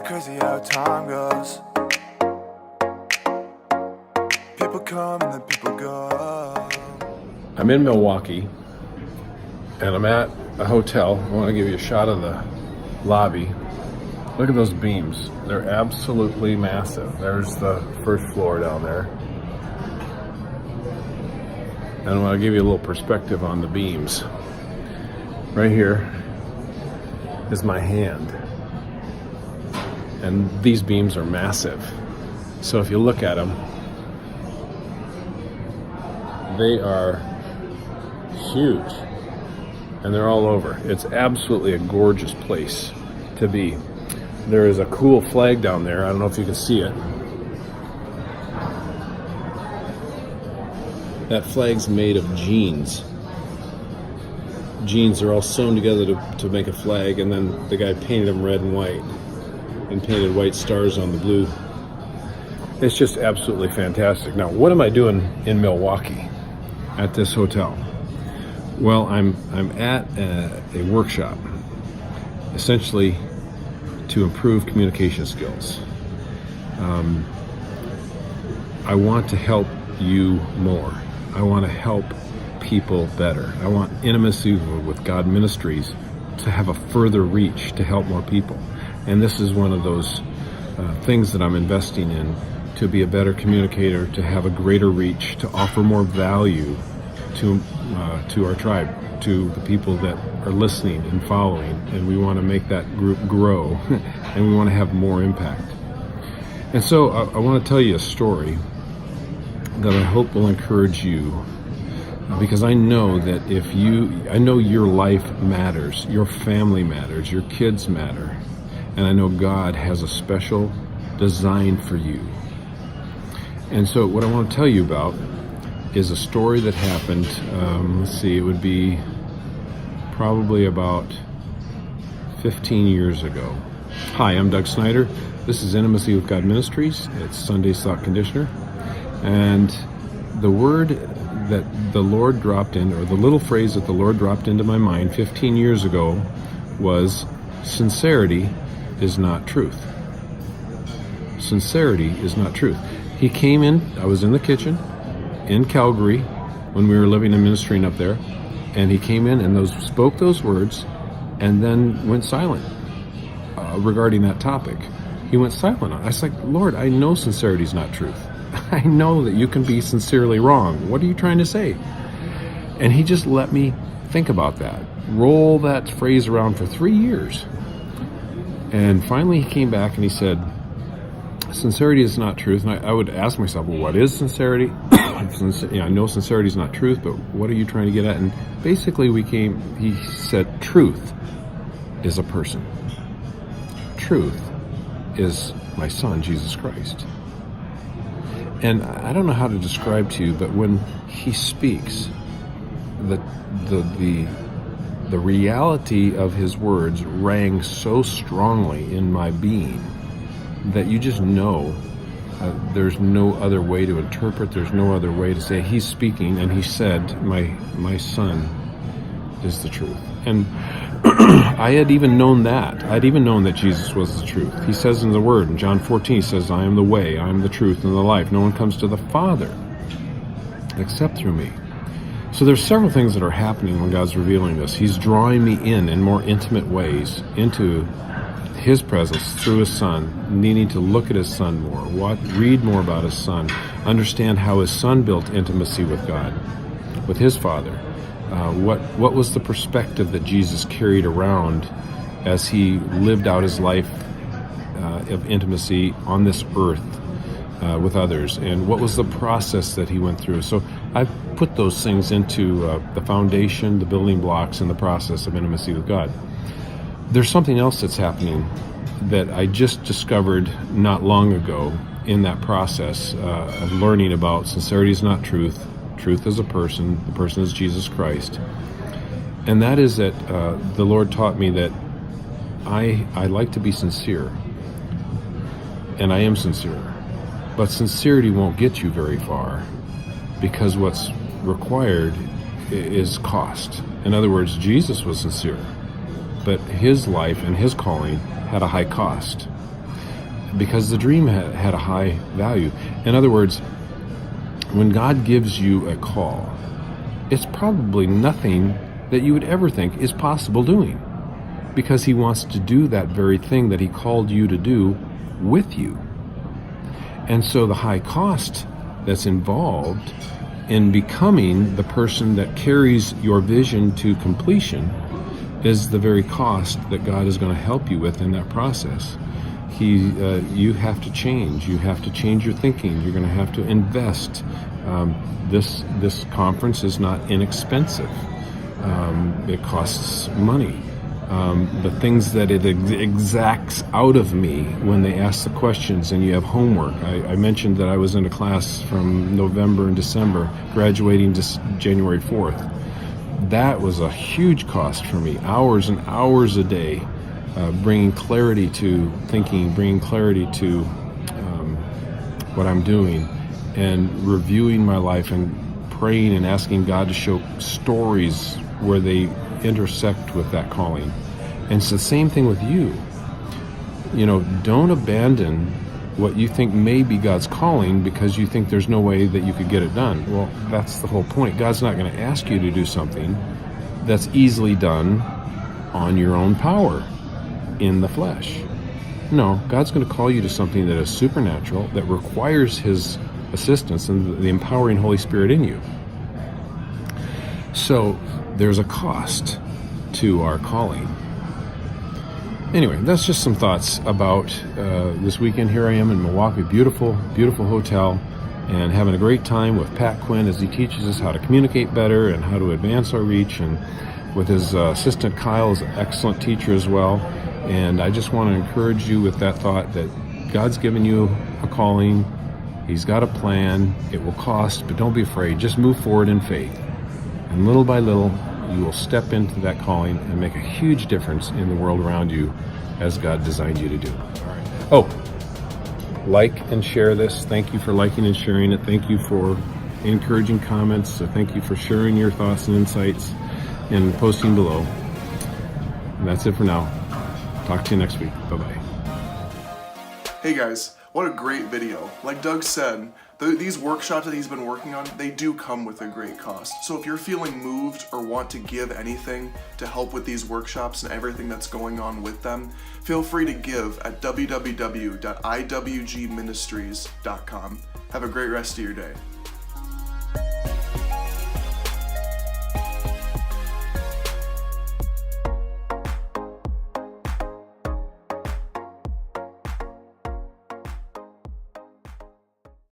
crazy how time goes. People come and then people go. I'm in Milwaukee, and I'm at a hotel. I want to give you a shot of the lobby. Look at those beams. They're absolutely massive. There's the first floor down there. And I want to give you a little perspective on the beams. Right here is my hand. And these beams are massive. So if you look at them, they are huge. And they're all over. It's absolutely a gorgeous place to be. There is a cool flag down there. I don't know if you can see it. That flag's made of jeans. Jeans are all sewn together to make a flag, and then the guy painted them red and white and painted white stars on the blue. It's just absolutely fantastic. Now, what am I doing in Milwaukee at this hotel? Well, I'm at a workshop, essentially to improve communication skills. I want to help you more. I want to help people better. I want Intimacy with God Ministries to have a further reach to help more people. And this is one of those things that I'm investing in, to be a better communicator, to have a greater reach, to offer more value to our tribe, to the people that are listening and following. And we want to make that group grow, and we want to have more impact. And so I want to tell you a story that I hope will encourage you, because I know that I know your life matters, your family matters, your kids matter, and I know God has a special design for you. And so what I want to tell you about is a story that happened, it would be probably about 15 years ago. Hi, I'm Doug Snyder. This is Intimacy with God Ministries. It's Sunday's Thought Conditioner. And the word that the Lord dropped in, or the little phrase that the Lord dropped into my mind 15 years ago, was sincerity is not truth. Sincerity is not truth. He came in, I was in the kitchen in Calgary when we were living and ministering up there, and he came in and spoke those words and then went silent regarding that topic. He went silent. I was like, Lord, I know sincerity is not truth. I know that you can be sincerely wrong. What are you trying to say? And he just let me think about that, roll that phrase around for 3 years. And finally he came back and he said, sincerity is not truth. And I would ask myself, well, what is sincerity? I know sincerity is not truth, but what are you trying to get at? And basically he said, truth is a person. Truth is my son, Jesus Christ. And I don't know how to describe to you, but when he speaks, the reality of his words rang so strongly in my being that you just know there's no other way to interpret, there's no other way to say. He's speaking, and he said, my son is the truth. And I had even known that. I'd even known that Jesus was the truth. He says in the Word, in John 14, he says, I am the way, I am the truth, and the life. No one comes to the Father except through me. So there's several things that are happening when God's revealing this. He's drawing me in more intimate ways into his presence through his son, needing to look at his son more, read more about his son, understand how his son built intimacy with God, with his Father. What was the perspective that Jesus carried around as he lived out his life of intimacy on this earth with others, and what was the process that he went through? So I've put those things into the foundation, the building blocks, and the process of intimacy with God. There's something else that's happening that I just discovered not long ago in that process of learning about sincerity is not truth. Truth is a person. The person is Jesus Christ. And that is that the Lord taught me that I like to be sincere. And I am sincere. But sincerity won't get you very far, because what's required is cost. In other words, Jesus was sincere, but his life and his calling had a high cost. because the dream had a high value. In other words, when God gives you a call, it's probably nothing that you would ever think is possible doing, because he wants to do that very thing that he called you to do with you. And so the high cost that's involved in becoming the person that carries your vision to completion is the very cost that God is going to help you with in that process. You have to change. You have to change your thinking. You're going to have to invest. This conference is not inexpensive. It costs money. The things that it exacts out of me when they ask the questions and you have homework. I mentioned that I was in a class from November and December, graduating January 4th. That was a huge cost for me, hours and hours a day, bringing clarity to thinking, bringing clarity to what I'm doing, and reviewing my life and praying and asking God to show stories where they intersect with that calling. And it's the same thing with you. Don't abandon what you think may be God's calling because you think there's no way that you could get it done. Well, that's the whole point. God's not going to ask you to do something that's easily done on your own power in the flesh. No, God's going to call you to something that is supernatural, that requires his assistance and the empowering Holy Spirit in you. So there's a cost to our calling. Anyway, that's just some thoughts about this weekend. Here I am in Milwaukee, beautiful, beautiful hotel, and having a great time with Pat Quinn as he teaches us how to communicate better and how to advance our reach, and with his assistant Kyle is an excellent teacher as well. And I just want to encourage you with that thought that God's given you a calling. He's got a plan. It will cost, but don't be afraid. Just move forward in faith. And little by little, you will step into that calling and make a huge difference in the world around you as God designed you to do. All right. Oh, like and share this. Thank you for liking and sharing it. Thank you for encouraging comments. So thank you for sharing your thoughts and insights and posting below. And that's it for now. Talk to you next week. Bye-bye. Hey guys, what a great video. Like Doug said, these workshops that he's been working on, they do come with a great cost. So if you're feeling moved or want to give anything to help with these workshops and everything that's going on with them, feel free to give at www.iwgministries.com. Have a great rest of your day.